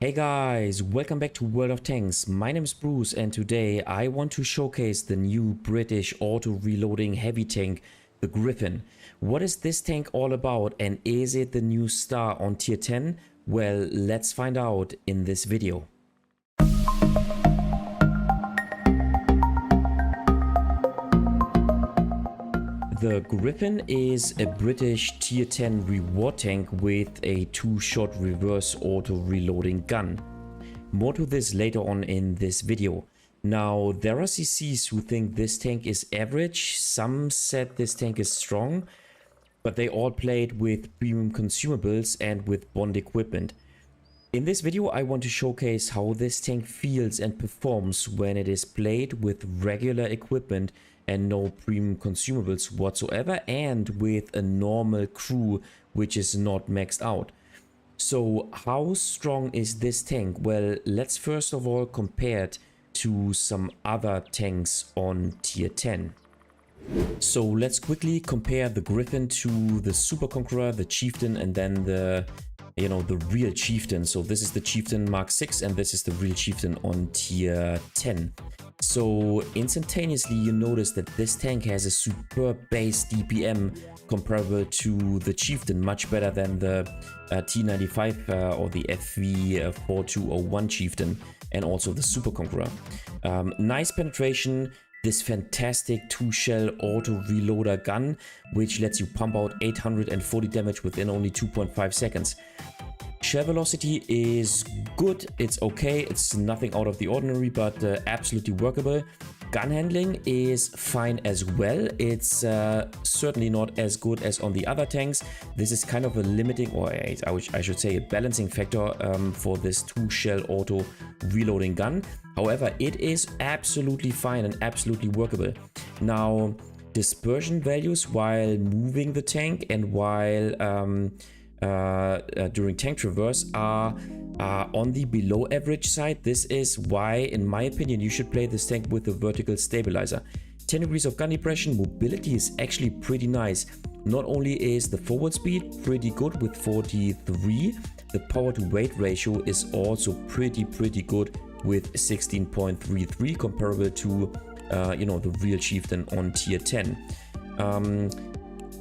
Hey guys, welcome back to World of Tanks. My name is Bruce and today I want to showcase the new British auto-reloading heavy tank, the Griffin. What is this tank all about and is it the new star on tier 10? Well, let's find out in this video. The Griffin is a British tier 10 reward tank with a 2-shot reverse auto reloading gun. More to this later on in this video. Now, there are CCs who think this tank is average, some said this tank is strong, but they all played with premium consumables and with bond equipment. In this video I want to showcase how this tank feels and performs when it is played with regular equipment and no premium consumables whatsoever, and with a normal crew which is not maxed out. So how strong is this tank? Well, let's first of all compare it to some other tanks on tier 10. So let's quickly compare the Griffin to the Super Conqueror, the Chieftain, and then the real Chieftain. So this is the Chieftain Mark 6 and this is the real Chieftain on tier 10. So instantaneously you notice that this tank has a superb base DPM comparable to the Chieftain, much better than the T95 or the FV4201 Chieftain, and also the Super Conqueror. Nice penetration, this fantastic 2-shell auto reloader gun which lets you pump out 840 damage within only 2.5 seconds. Shell velocity is good, it's okay, it's nothing out of the ordinary, but absolutely workable. Gun handling is fine as well. It's certainly not as good as on the other tanks. This is kind of a limiting, or I should say a balancing factor for this 2-shell auto reloading gun. However, it is absolutely fine and absolutely workable. Now, dispersion values while moving the tank and while during tank traverse are on the below average side. This is why, in my opinion, you should play this tank with a vertical stabilizer. 10 degrees of gun depression, mobility is actually pretty nice. Not only is the forward speed pretty good with 43, the power to weight ratio is also pretty good with 16.33, comparable to the real Chieftain on tier 10.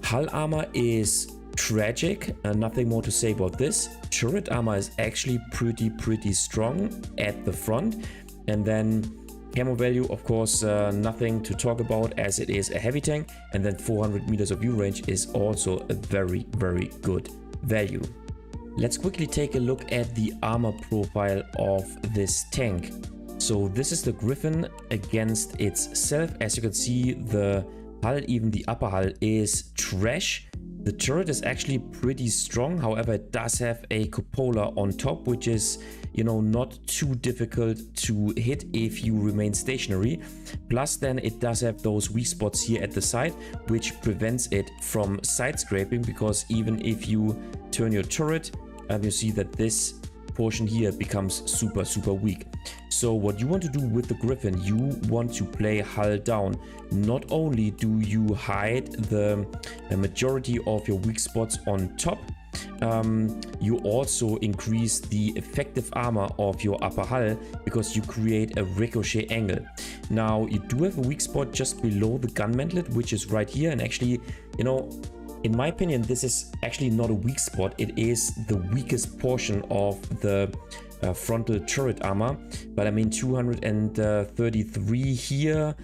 Hull armor is tragic, nothing more to say about this. Turret armor is actually pretty strong at the front, and then camo value, of course, nothing to talk about as it is a heavy tank, and then 400 meters of view range is also a very good value. Let's quickly take a look at the armor profile of this tank. So this is the Griffin against itself. As you can see, the hull, even the upper hull, is trash. The turret is actually pretty strong, however it does have a cupola on top, which is, not too difficult to hit if you remain stationary. Plus then it does have those weak spots here at the side, which prevents it from side scraping, because even if you turn your turret, you see that this portion here becomes super weak. So what you want to do with the Griffin, you want to play hull down. Not only do you hide the majority of your weak spots on top, you also increase the effective armor of your upper hull, because you create a ricochet angle. Now, you do have a weak spot just below the gun mantlet, which is right here, and actually, in my opinion, this is actually not a weak spot. It is the weakest portion of the frontal turret armor, but I mean 233 here,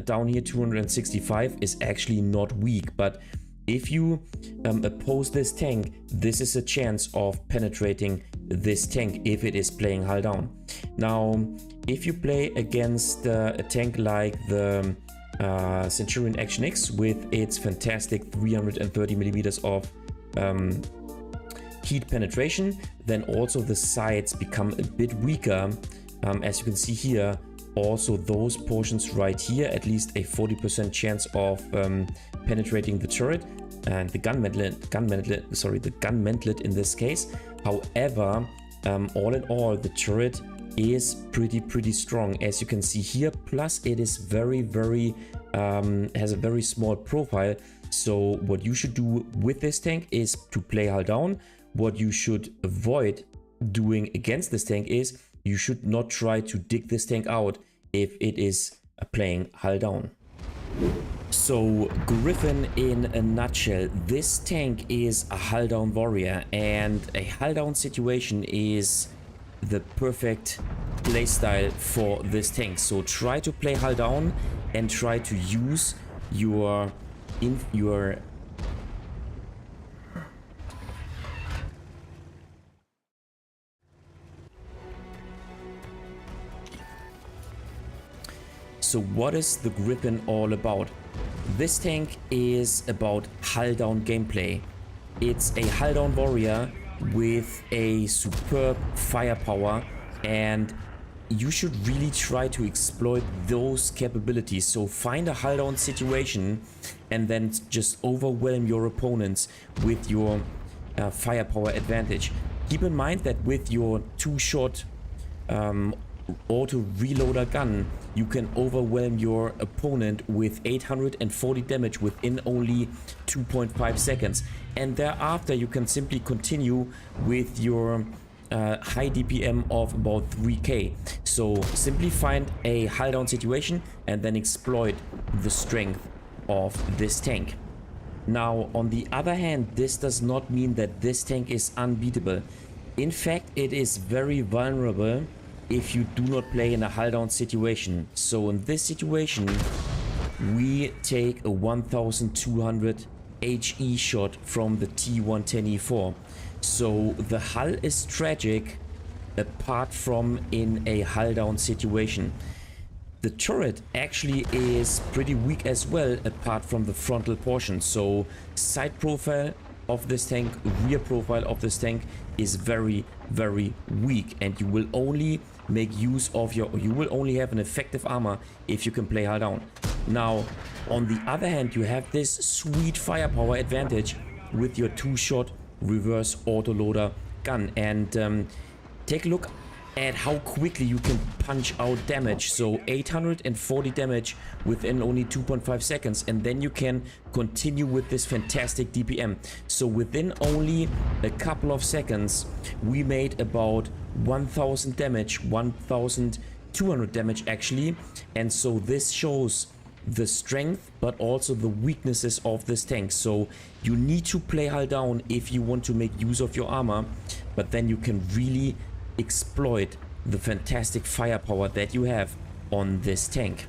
down here 265 is actually not weak. But if you oppose this tank, this is a chance of penetrating this tank if it is playing hull down. Now, if you play against a tank like the Centurion Action X with its fantastic 330 millimeters of heat penetration, then also the sides become a bit weaker. As you can see here, also those portions right here, at least a 40% chance of penetrating the turret and the gun mantlet in this case. However, all in all, the turret is pretty strong, as you can see here. Plus it is has a very small profile. So what you should do with this tank is to play hull down. What you should avoid doing against this tank is you should not try to dig this tank out if it is playing hull down. So Griffin in a nutshell, this tank is a hull down warrior, and a hull down situation is the perfect playstyle for this tank. So try to play hull down and try to use your So what is the Griffin all about? This tank is about hull down gameplay. It's a hull down warrior with a superb firepower, and you should really try to exploit those capabilities. So find a hull down situation and then just overwhelm your opponents with your firepower advantage. Keep in mind that with your two-shot auto reloader gun, you can overwhelm your opponent with 840 damage within only 2.5 seconds, and thereafter you can simply continue with your high DPM of about 3k. So simply find a hull down situation and then exploit the strength of this tank. Now on the other hand, this does not mean that this tank is unbeatable. In fact, it is very vulnerable if you do not play in a hull down situation. So in this situation, we take a 1200 HE shot from the T110E4. So the hull is tragic apart from in a hull down situation. The turret actually is pretty weak as well apart from the frontal portion. So side profile of this tank, rear profile of this tank is very, very weak, and you will only make use of you will only have an effective armor if you can play hull down. Now on the other hand, you have this sweet firepower advantage with your two-shot reverse autoloader gun, and take a look at how quickly you can punch out damage. So 840 damage within only 2.5 seconds, and then you can continue with this fantastic DPM. So within only a couple of seconds we made about 1000 damage, 1200 damage actually. And so this shows the strength but also the weaknesses of this tank. So you need to play hull down if you want to make use of your armor, but then you can really exploit the fantastic firepower that you have on this tank.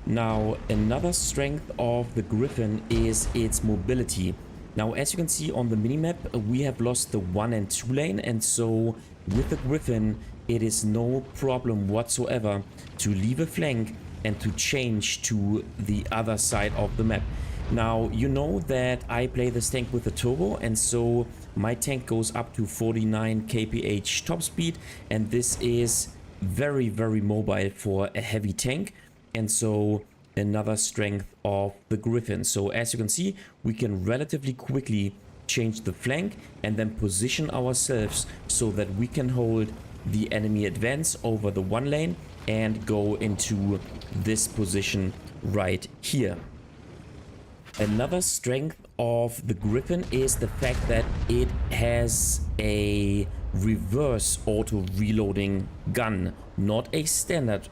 Now another strength of the Griffin is its mobility. Now as you can see on the minimap, we have lost the 1 and 2 lane, and so with the Griffin it is no problem whatsoever to leave a flank and to change to the other side of the map. Now you know that I play this tank with a turbo, and so my tank goes up to 49 kph top speed, and this is very, very mobile for a heavy tank, and so another strength of the Griffin. So as you can see, we can relatively quickly change the flank and then position ourselves so that we can hold the enemy advance over the 1 lane and go into this position right here. Another strength of the Griffin is the fact that it has a reverse auto reloading gun, not a standard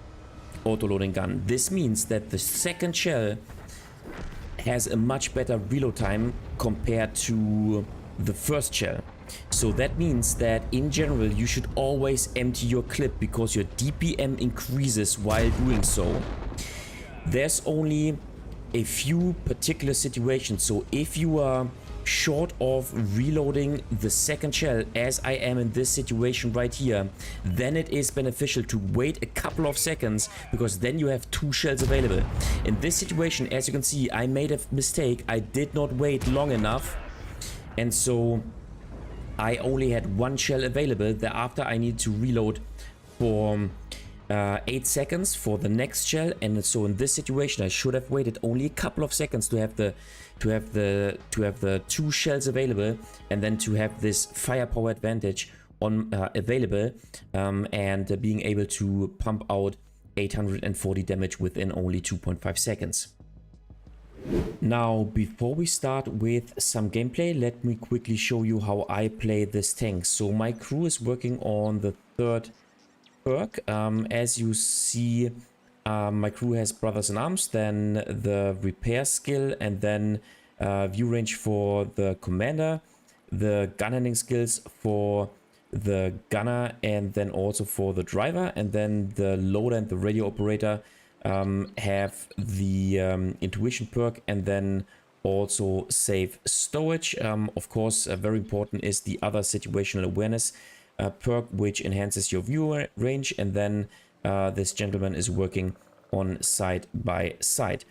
auto loading gun. This means that the second shell has a much better reload time compared to the first shell. So that means that in general you should always empty your clip because your DPM increases while doing so. There's only a few particular situations. So if you are short of reloading the second shell, as I am in this situation right here, then it is beneficial to wait a couple of seconds, because then you have 2 shells available. In this situation, as you can see, I made a mistake. I did not wait long enough, and so I only had 1 shell available. Thereafter I need to reload for 8 seconds for the next shell, and so in this situation I should have waited only a couple of seconds to have the 2 shells available, and then to have this firepower advantage on available, and being able to pump out 840 damage within only 2.5 seconds. Now, before we start with some gameplay, let me quickly show you how I play this tank. So my crew is working on the third perk. As you see, my crew has Brothers in Arms, then the repair skill, and then view range for the commander, the gun handling skills for the gunner, and then also for the driver, and then the loader and the radio operator have the intuition perk, and then also safe stowage. Of course, very important is the other situational awareness perk, which enhances your view range, and then this gentleman is working on side by side.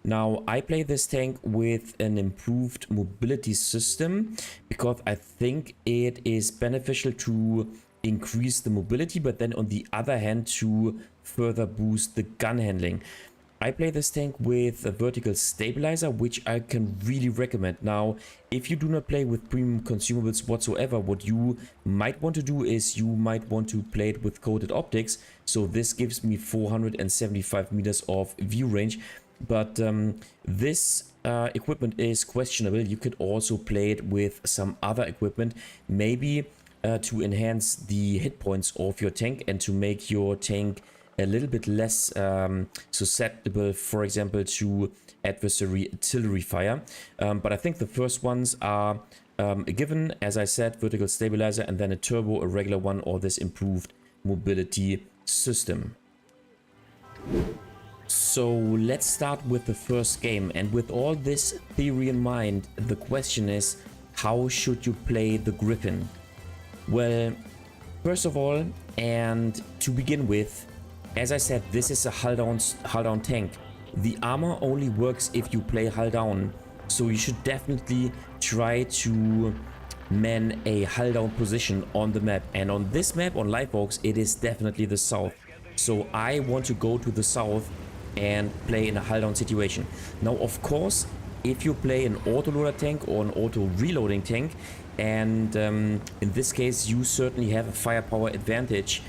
Now, I play this tank with an improved mobility system because I think it is beneficial to increase the mobility, but then on the other hand to further boost the gun handling. I play this tank with a vertical stabilizer, which I can really recommend. Now, if you do not play with premium consumables whatsoever, what you might want to do is you might want to play it with coated optics. So this gives me 475 meters of view range. But this equipment is questionable. You could also play it with some other equipment, maybe to enhance the hit points of your tank and to make your tank a little bit less susceptible, for example, to adversary artillery fire. But I think the first ones are a given, as I said, vertical stabilizer, and then a turbo, a regular one, or this improved mobility system. So let's start with the first game, and with all this theory in mind, the question is, how should you play the Griffin? Well, first of all, and to begin with, as I said, this is a hull down tank. The armor only works if you play hull down, so you should definitely try to man a hull down position on the map. And on this map, on Livebox, it is definitely the south. So I want to go to the south and play in a hull down situation. Now, of course, if you play an autoloader tank or an auto reloading tank, and in this case you certainly have a firepower advantage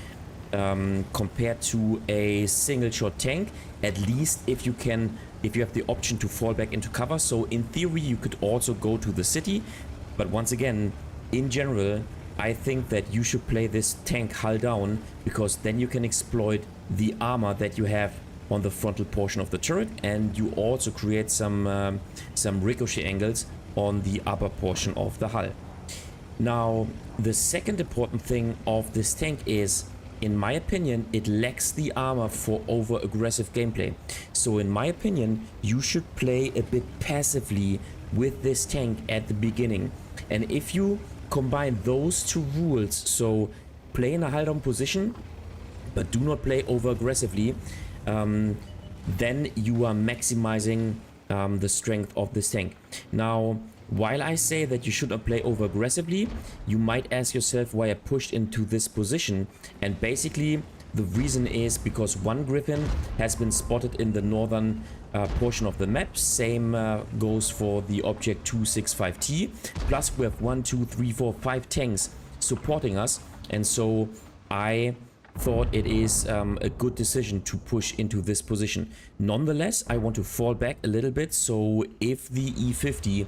compared to a single shot tank, at least if you have the option to fall back into cover. So in theory you could also go to the city, but once again, in general, I think that you should play this tank hull down, because then you can exploit the armor that you have on the frontal portion of the turret, and you also create some ricochet angles on the upper portion of the hull. Now, the second important thing of this tank is, in my opinion, it lacks the armor for over aggressive gameplay. So in my opinion, you should play a bit passively with this tank at the beginning. And if you combine those two rules, so play in a hull down position but do not play over aggressively, then you are maximizing the strength of this tank. Now, while I say that you should not play over aggressively, you might ask yourself why I pushed into this position, and basically the reason is because one Griffin has been spotted in the northern portion of the map. Same goes for the object 265T, plus we have 1, 2, 3, 4, 5 tanks supporting us, and so I thought it is a good decision to push into this position. Nonetheless, I want to fall back a little bit, so if the E50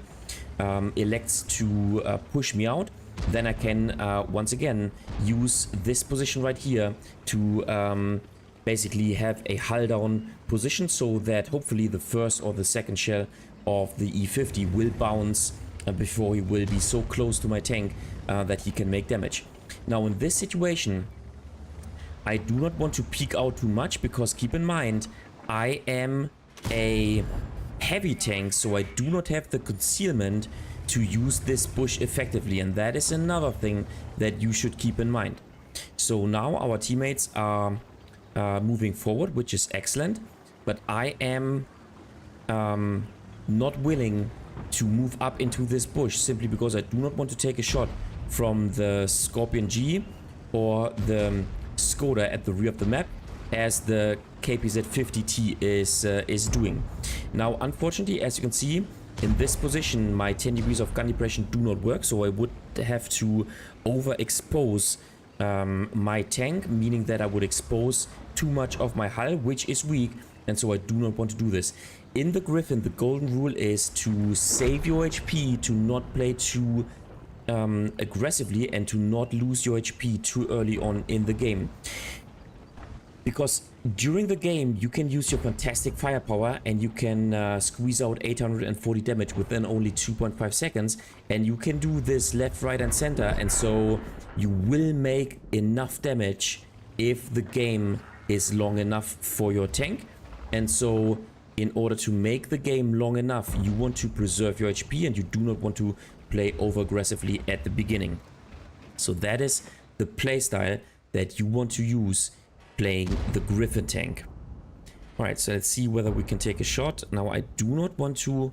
elects to push me out, then I can once again use this position right here to basically have a hull down position, so that hopefully the first or the second shell of the E50 will bounce before he will be so close to my tank that he can make damage. Now, in this situation, I do not want to peek out too much, because keep in mind, I am a heavy tank, so I do not have the concealment to use this bush effectively, and that is another thing that you should keep in mind. So now our teammates are moving forward, which is excellent, but I am not willing to move up into this bush, simply because I do not want to take a shot from the Scorpion G or the Skoda at the rear of the map, as the KPZ-50T is doing. Now, unfortunately, as you can see, in this position, my 10 degrees of gun depression do not work, so I would have to overexpose my tank, meaning that I would expose too much of my hull, which is weak, and so I do not want to do this. in the Griffin, the golden rule is to save your HP, to not play too aggressively, and to not lose your HP too early on in the game. Because during the game, you can use your fantastic firepower and you can squeeze out 840 damage within only 2.5 seconds. And you can do this left, right, and center. And so you will make enough damage if the game is long enough for your tank. And so in order to make the game long enough, you want to preserve your HP and you do not want to play over aggressively at the beginning. So that is the playstyle that you want to use playing the Griffin tank. Alright, so let's see whether we can take a shot. Now I do not want to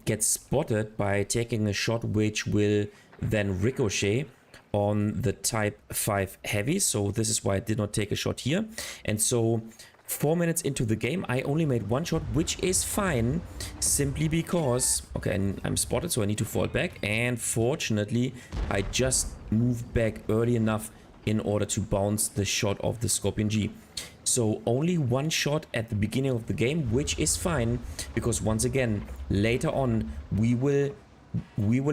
get spotted by taking a shot which will then ricochet on the type 5 heavy. So this is why I did not take a shot here. And so 4 minutes into the game, I only made one shot, which is fine, simply because, okay, I'm spotted, so I need to fall back. And fortunately, I just moved back early enough in order to bounce the shot of the Scorpion G. So only one shot at the beginning of the game, which is fine, because once again, later on, we will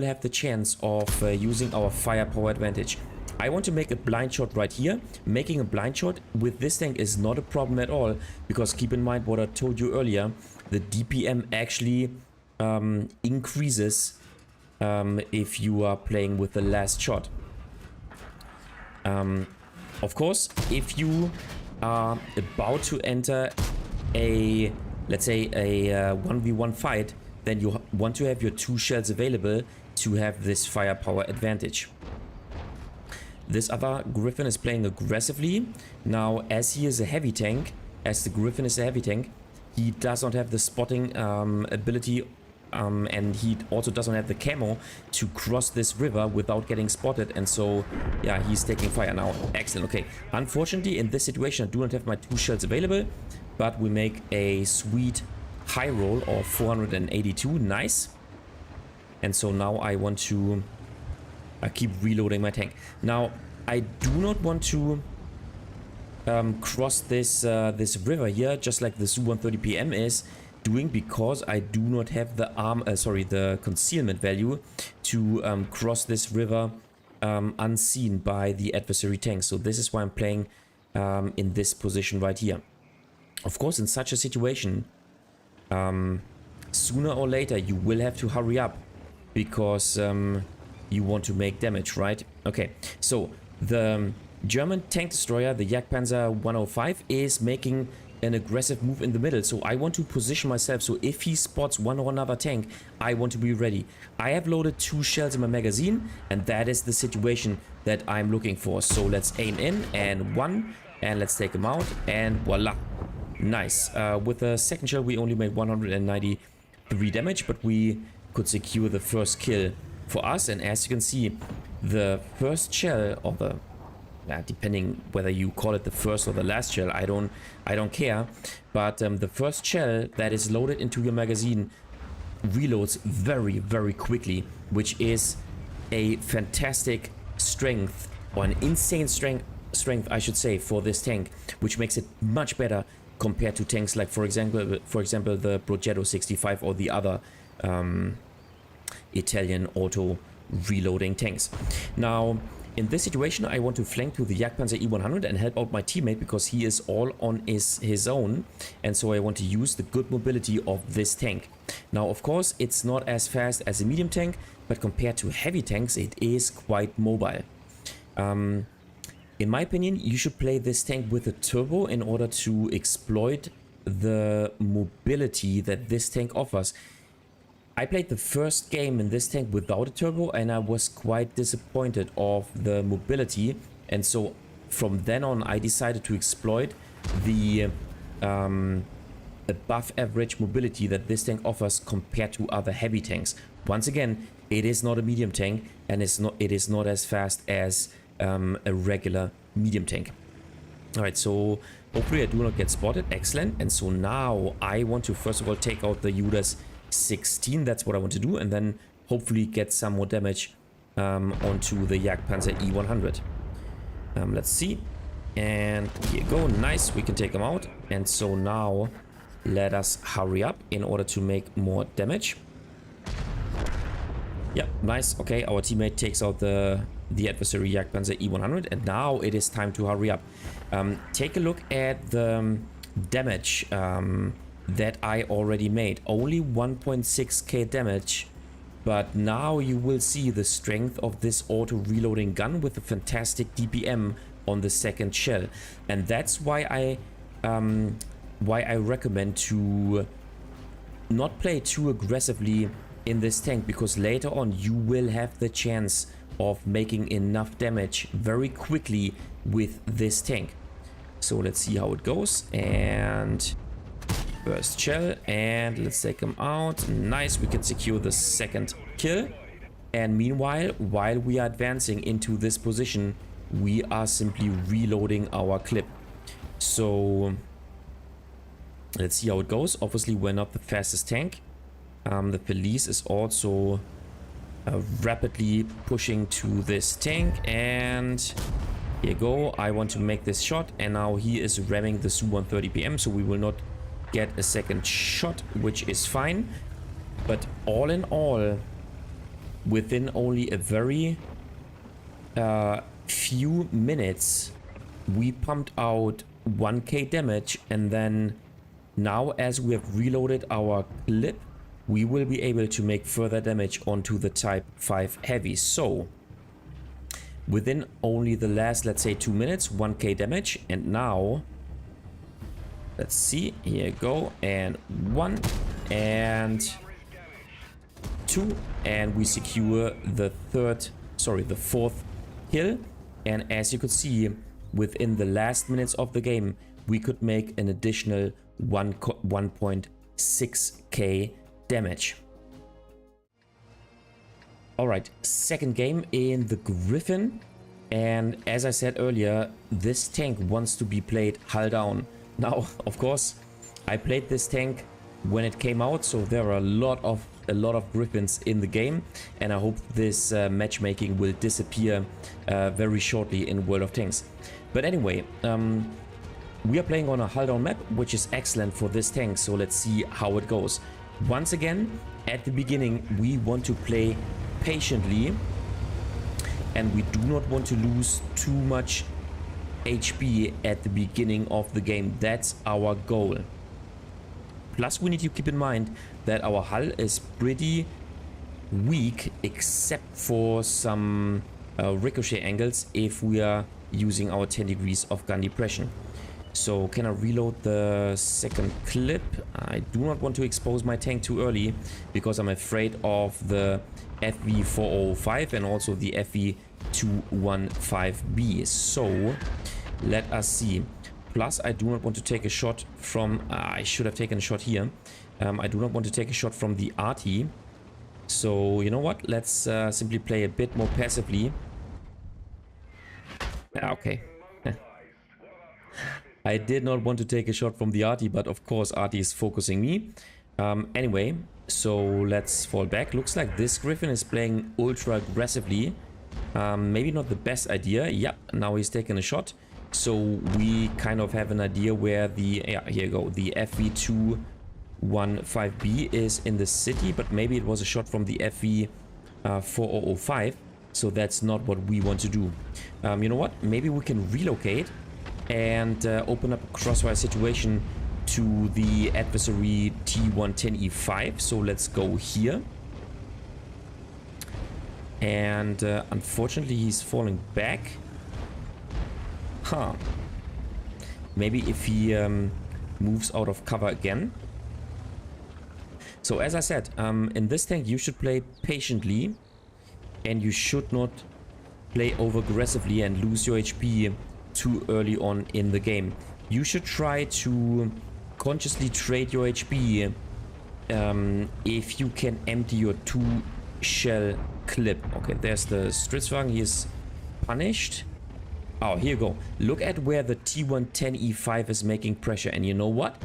have the chance of using our firepower advantage. I want to make a blind shot right here. Making a blind shot with this tank is not a problem at all, because keep in mind what I told you earlier, the DPM actually increases if you are playing with the last shot. Of course, if you are about to enter a, let's say, a 1v1 fight, then you want to have your 2 shells available to have this firepower advantage. This other Griffin is playing aggressively. Now, as he is a heavy tank, as the Griffin is a heavy tank, he does not have the spotting ability, and he also doesn't have the camo to cross this river without getting spotted. And so, yeah, he's taking fire now. Excellent. Okay. Unfortunately, in this situation, I do not have my 2 shells available, but we make a sweet high roll of 482. Nice. And so now I want to keep reloading my tank. Now, I do not want to cross this this river here, just like the Su-130 PM is doing, because I do not have the the concealment value to cross this river unseen by the adversary tank. So this is why I'm playing in this position right here. Of course, in such a situation, sooner or later you will have to hurry up, because you want to make damage, right? Okay, so the German tank destroyer, the Jagdpanzer 105, is making an aggressive move in the middle. So I want to position myself, so if he spots one or another tank, I want to be ready. I have loaded 2 shells in my magazine, and that is the situation that I'm looking for. So let's aim in, and 1, and let's take him out, and voila. Nice. With the second shell, we only made 193 damage, but we could secure the first kill for us. And as you can see, the first shell, or the depending whether you call it the first or the last shell, I don't care, but the first shell that is loaded into your magazine reloads very, very quickly, which is a fantastic strength, or an insane strength I should say, for this tank, which makes it much better compared to tanks like, for example the WoT 65 or the other Italian auto reloading tanks. Now, in this situation, I want to flank to the Jagdpanzer E100 and help out my teammate, because he is all on his own, and so I want to use the good mobility of this tank. Now, of course, it's not as fast as a medium tank, but compared to heavy tanks, it is quite mobile. In my opinion, you should play this tank with a turbo in order to exploit the mobility that this tank offers. I played the first game in this tank without a turbo, and I was quite disappointed of the mobility, and so from then on I decided to exploit the above average mobility that this tank offers compared to other heavy tanks. Once again, it is not a medium tank, and it is not as fast as a regular medium tank. Alright, so hopefully I do not get spotted. Excellent. And so now I want to first of all take out the Judas 16, that's what I want to do, and then hopefully get some more damage onto the Jagdpanzer E100. Let's see, and here you go. Nice, we can take him out. And so now Let us hurry up in order to make more damage. Yeah, nice. Okay, our teammate takes out the adversary Jagdpanzer E100, and now it is time to hurry up. Take a look at the damage that I already made. Only 1.6k damage, but now you will see the strength of this auto-reloading gun with a fantastic DPM on the second shell, and that's why I recommend to not play too aggressively in this tank, because later on you will have the chance of making enough damage very quickly with this tank. So let's see how it goes. And first shell, and let's take him out. Nice, we can secure the second kill. And meanwhile, while we are advancing into this position, we are simply reloading our clip. So let's see how it goes. Obviously we're not the fastest tank. The police is also rapidly pushing to this tank, and here you go. I want to make this shot, and now he is ramming the Su-130 PM, so we will not get a second shot, which is fine. But all in all, within only a very few minutes, we pumped out 1k damage, and then now as we have reloaded our clip, we will be able to make further damage onto the Type 5 Heavy. So within only the last, let's say, 2 minutes, 1k damage. And now let's see, here you go, and 1 and 2, and we secure the fourth kill. And as you could see, within the last minutes of the game, we could make an additional 1.6k damage. Alright, second game in the Griffin, and as I said earlier, this tank wants to be played hull down. Now, of course, I played this tank when it came out, so there are a lot of Griffins in the game, and I hope this matchmaking will disappear very shortly in World of Tanks. But anyway, we are playing on a hull down map, which is excellent for this tank, so let's see how it goes. Once again, at the beginning, we want to play patiently, and we do not want to lose too much HP at the beginning of the game. That's our goal. Plus, we need to keep in mind that our hull is pretty weak, except for some ricochet angles if we are using our 10 degrees of gun depression. So can I reload the second clip? I do not want to expose my tank too early, because I'm afraid of the FV4005 and also the FV215B. So let us see. Plus, I do not want to take a shot from... I should have taken a shot here. I do not want to take a shot from the RT. So you know what? Let's simply play a bit more passively. Okay. I did not want to take a shot from the RT, but of course RT is focusing me. Anyway, so let's fall back. Looks like this Griffin is playing ultra aggressively. Maybe not the best idea. Yeah, now he's taking a shot. So we kind of have an idea where the... yeah, here you go. The FV215B is in the city, but maybe it was a shot from the FV4005. So that's not what we want to do. You know what? Maybe we can relocate and open up a crossfire situation to the adversary T110E5. So let's go here. And unfortunately he's falling back. Huh. Maybe if he moves out of cover again. So as I said, in this tank you should play patiently, and you should not play over aggressively and lose your HP too early on in the game. You should try to consciously trade your HP if you can empty your 2-shell clip. Okay, there's the Stritzwagen. He is punished. Oh, here you go. Look at where the T110E5 is making pressure. And you know what?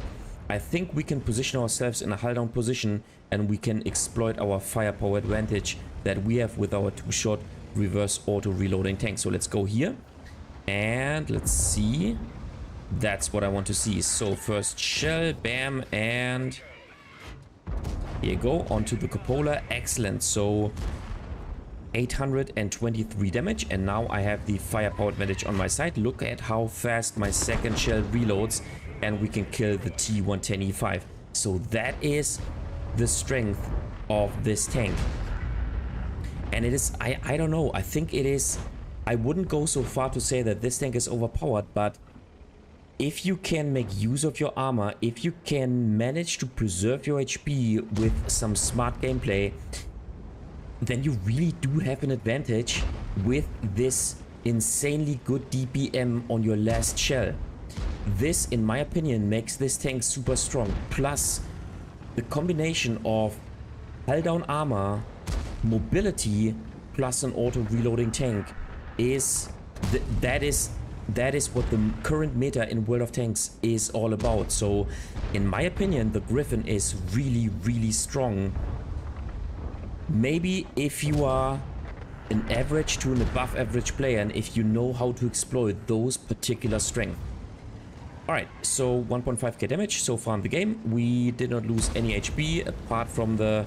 I think we can position ourselves in a hull down position, and we can exploit our firepower advantage that we have with our 2-shot reverse auto reloading tank. So let's go here. And let's see. That's what I want to see. So first shell, bam, and here you go, onto the cupola. Excellent. So 823 damage, and now I have the firepower advantage on my side. Look at how fast my second shell reloads, and we can kill the T110E5. So that is the strength of this tank. And it is, I don't know, I think it is, I wouldn't go so far to say that this tank is overpowered, but if you can make use of your armor, if you can manage to preserve your HP with some smart gameplay, then you really do have an advantage with this insanely good DPM on your last shell. This, in my opinion, makes this tank super strong. Plus, the combination of hull down armor, mobility, plus an auto-reloading tank is that is what the current meta in World of Tanks is all about. So, in my opinion, the Griffin is really, really strong. Maybe if you are an average to an above average player, and if you know how to exploit those particular strengths. Alright, so 1.5k damage so far in the game. We did not lose any HP apart from the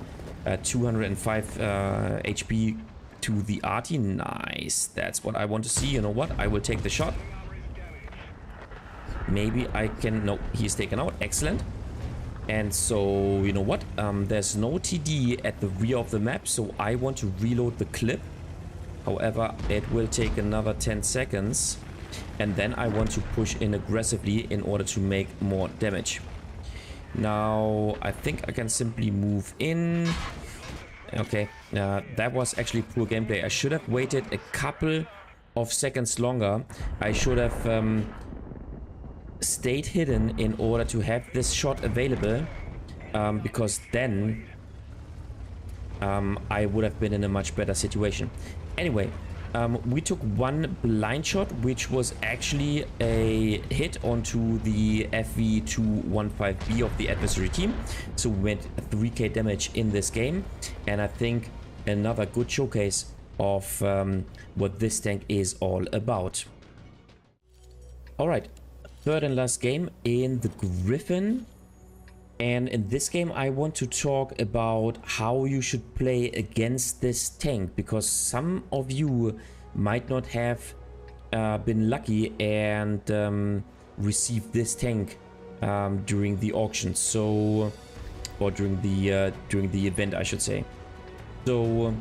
205 HP to the RT. Nice, that's what I want to see. You know what, I will take the shot. Maybe I can, no, he's taken out. Excellent. And so, you know what, there's no TD at the rear of the map, so I want to reload the clip. However, it will take another 10 seconds. And then I want to push in aggressively in order to make more damage. Now, I think I can simply move in. Okay, that was actually poor gameplay. I should have waited a couple of seconds longer. I should have stayed hidden in order to have this shot available. Because then I would have been in a much better situation. Anyway, we took one blind shot, which was actually a hit onto the FV215B of the adversary team. So we went 3k damage in this game. And I think another good showcase of what this tank is all about. Alright, third and last game in the Griffin. And in this game, I want to talk about how you should play against this tank, because some of you might not have been lucky and received this tank during the auction, so, or during the event, I should say. So,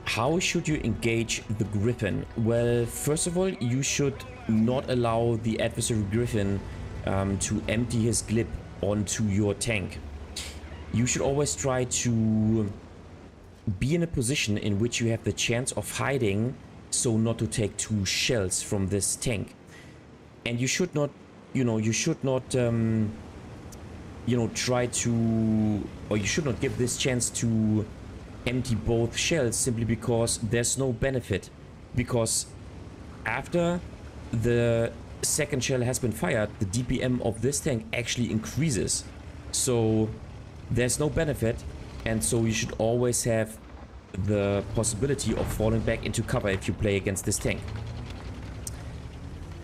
how should you engage the Griffin? Well, first of all, you should not allow the adversary Griffin to empty his clip onto your tank. You should always try to be in a position in which you have the chance of hiding, so not to take 2 shells from this tank. And you should not, you should not try to, or you should not give this chance to empty both shells, simply because there's no benefit. Because after the second shell has been fired, the DPM of this tank actually increases. So there's no benefit, and so you should always have the possibility of falling back into cover if you play against this tank.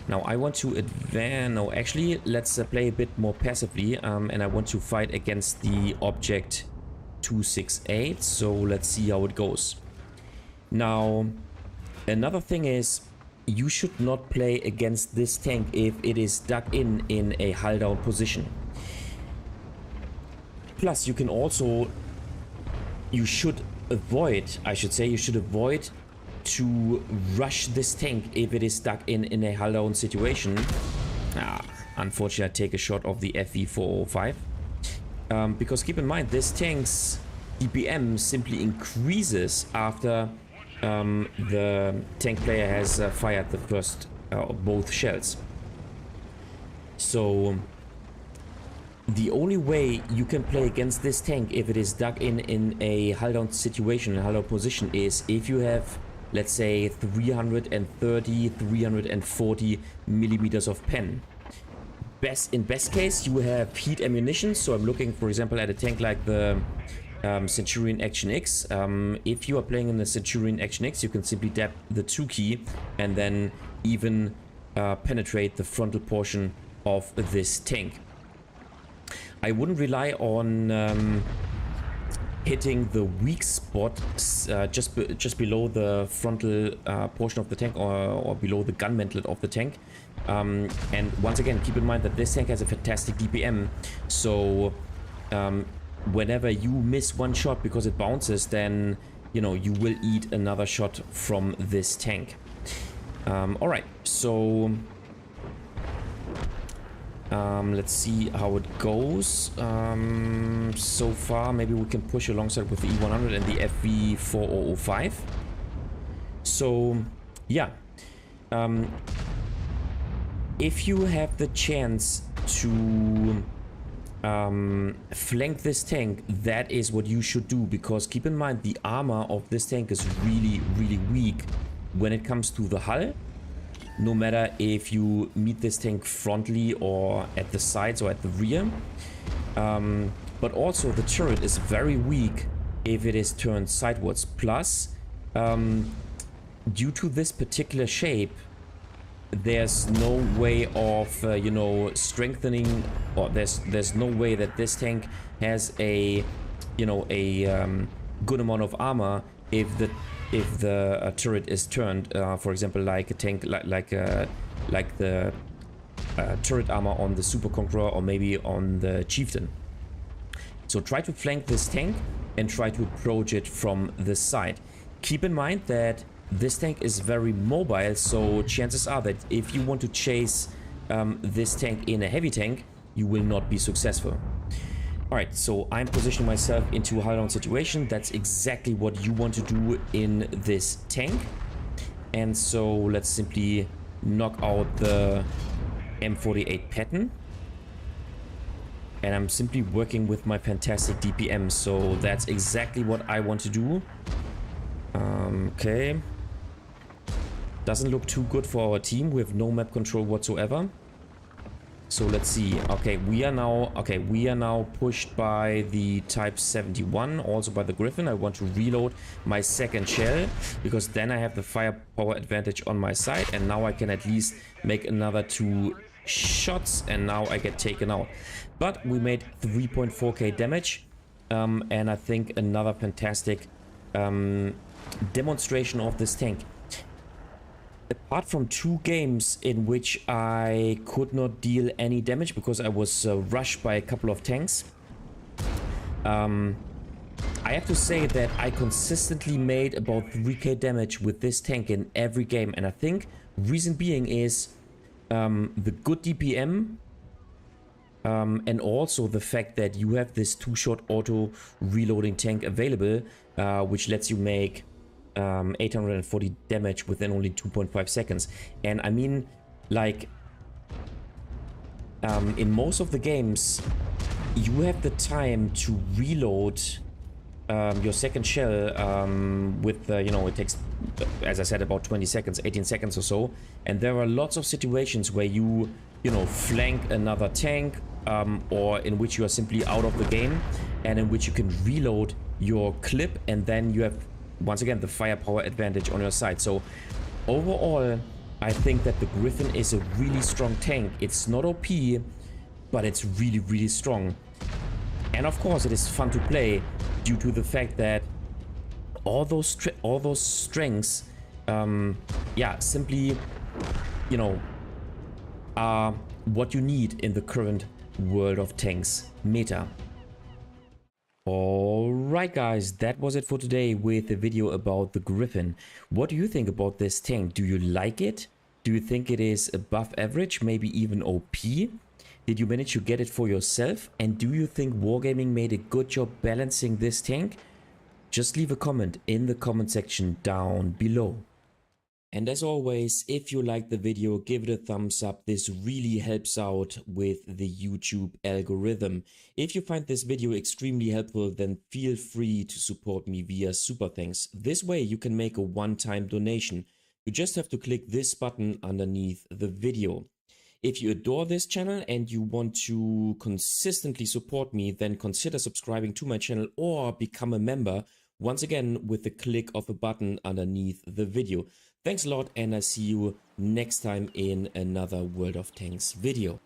Now I want to advance, no, actually let's play a bit more passively, and I want to fight against the object 268, so let's see how it goes. Now another thing is, you should not play against this tank if it is dug in a hull down position. Plus, you can also, you should avoid to rush this tank if it is dug in a hull down situation. Unfortunately, I take a shot of the FV405. Because keep in mind, this tank's DPM simply increases after the tank player has fired the first both shells. So the only way you can play against this tank if it is dug in a hull down situation, a hull down position, is if you have, let's say, 330, 340 millimeters of pen. In best case, you have heat ammunition. So I'm looking, for example, at a tank like the Centurion Action X. If you are playing in the Centurion Action X, you can simply tap the 2 key and then even penetrate the frontal portion of this tank. I wouldn't rely on hitting the weak spot just below the frontal portion of the tank, or below the gun mantlet of the tank. And once again, keep in mind that this tank has a fantastic DPM, so whenever you miss one shot because it bounces, then you know you will eat another shot from this tank. All right, so let's see how it goes. So far, maybe we can push alongside with the E100 and the FV4005. So, yeah. If you have the chance to flank this tank, that is what you should do, because keep in mind the armor of this tank is really, really weak when it comes to the hull. No matter if you meet this tank frontally or at the sides or at the rear. But also the turret is very weak if it is turned sideways. Plus, due to this particular shape, there's no way of, you know, strengthening, or there's no way that this tank has a, you know, a good amount of armor if the turret is turned, for example, like a tank, like the turret armor on the Super Conqueror or maybe on the Chieftain. So try to flank this tank and try to approach it from the side. Keep in mind that this tank is very mobile, so chances are that if you want to chase this tank in a heavy tank, you will not be successful. Alright, so I'm positioning myself into a hull-down situation. That's exactly what you want to do in this tank. And so let's simply knock out the M48 pattern. And I'm simply working with my fantastic DPM, so that's exactly what I want to do. Okay. Doesn't look too good for our team. We have no map control whatsoever. So let's see. Okay, we are now pushed by the Type 71, also by the Griffin. I want to reload my second shell, because then I have the firepower advantage on my side, and now I can at least make another 2 shots, and now I get taken out. But we made 3.4k damage, and I think another fantastic demonstration of this tank. Apart from 2 games in which I could not deal any damage because I was rushed by a couple of tanks, I have to say that I consistently made about 3k damage with this tank in every game, and I think reason being is the good DPM, and also the fact that you have this 2-shot auto reloading tank available, which lets you make 840 damage within only 2.5 seconds. And I mean, like, in most of the games, you have the time to reload your second shell with, you know, it takes, as I said, about 20 seconds, 18 seconds or so. And there are lots of situations where you know, flank another tank, or in which you are simply out of the game, and in which you can reload your clip, and then you have, once again, the firepower advantage on your side. So overall, I think that the Griffin is a really strong tank. It's not OP, but it's really, really strong. And of course, it is fun to play due to the fact that all those strengths, yeah, simply, you know, are what you need in the current World of Tanks meta. Alright guys, that was it for today with the video about the Griffin. What do you think about this tank? Do you like it? Do you think it is above average, maybe even OP? Did you manage to get it for yourself? And do you think Wargaming made a good job balancing this tank? Just leave a comment in the comment section down below. And as always, if you liked the video, give it a thumbs up. This really helps out with the YouTube algorithm. If you find this video extremely helpful, then feel free to support me via Super Thanks. This way you can make a one-time donation. You just have to click this button underneath the video. If you adore this channel and you want to consistently support me, then consider subscribing to my channel or become a member, once again with the click of a button underneath the video. Thanks a lot, and I'll see you next time in another World of Tanks video.